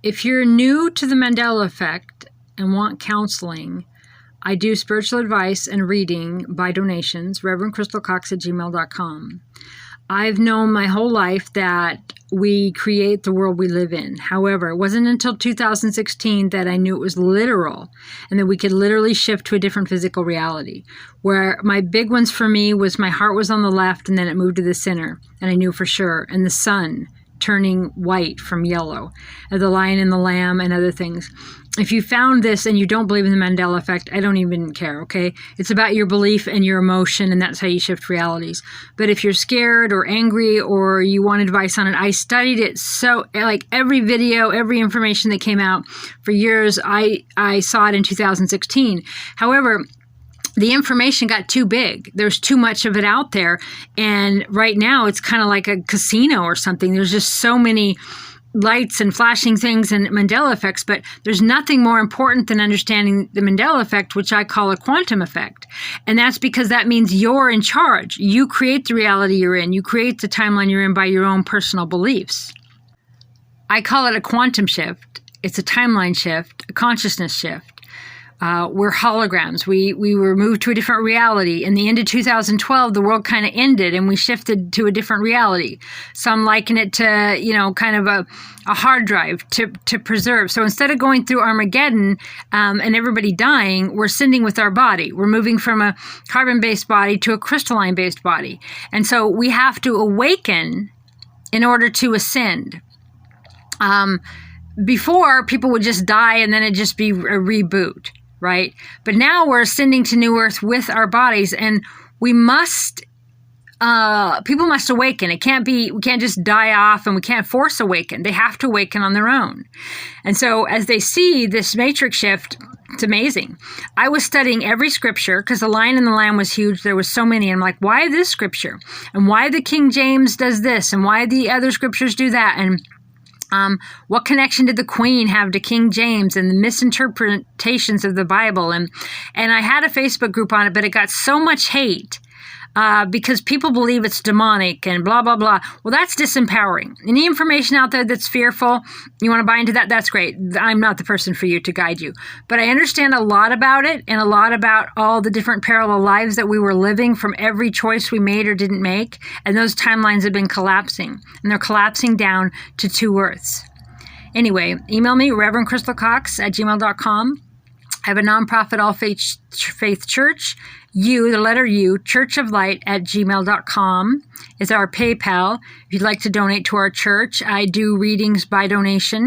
If you're new to the Mandela effect and want counseling, I do spiritual advice and reading by donations, reverendcrystalcox@gmail.com. I've known my whole life that we create the world we live in. However, it wasn't until 2016 that I knew it was literal and that we could literally shift to a different physical reality. Where my big ones for me was my heart was on the left and then it moved to the center, and I knew for sure, and the sun turning white from yellow, and the lion and the lamb and other things. If you found this and you don't believe in the Mandela effect, I don't even care, okay? It's about your belief and your emotion, and that's how you shift realities. But if you're scared or angry or you want advice on it, I studied it so, like every video, every information that came out for years, I saw it in 2016. However, the information got too big. There's too much of it out there. And right now it's kind of like a casino or something. There's just so many lights and flashing things and Mandela effects, but there's nothing more important than understanding the Mandela effect, which I call a quantum effect. And that's because that means you're in charge. You create the reality you're in. You create the timeline you're in by your own personal beliefs. I call it a quantum shift. It's a timeline shift, a consciousness shift. We're holograms. We were moved to a different reality. In the end of 2012, the world kind of ended and we shifted to a different reality. Some liken it to, kind of a hard drive to preserve. So instead of going through Armageddon and everybody dying, we're sending with our body. We're moving from a carbon-based body to a crystalline-based body. And so we have to awaken in order to ascend. Before, people would just die and then it'd just be a reboot. Right? But now we're ascending to New Earth with our bodies, and we must, people must awaken. We can't just die off, and we can't force awaken. They have to awaken on their own. And so as they see this matrix shift, it's amazing. I was studying every scripture because the Lion and the Lamb was huge. There was so many. I'm like, why this scripture? And why the King James does this? And why the other scriptures do that? And what connection did the Queen have to King James and the misinterpretations of the Bible? And I had a Facebook group on it, but it got so much hate because people believe it's demonic and blah, blah, blah. Well, that's disempowering. Any information out there that's fearful, you want to buy into that, that's great. I'm not the person for you to guide you. But I understand a lot about it and a lot about all the different parallel lives that we were living from every choice we made or didn't make. And those timelines have been collapsing. And they're collapsing down to 2 Earths. Anyway, email me, reverendcrystalcox@gmail.com. I have a nonprofit all-faith church. U, the letter U, churchoflight@gmail.com is our PayPal. If you'd like to donate to our church, I do readings by donation.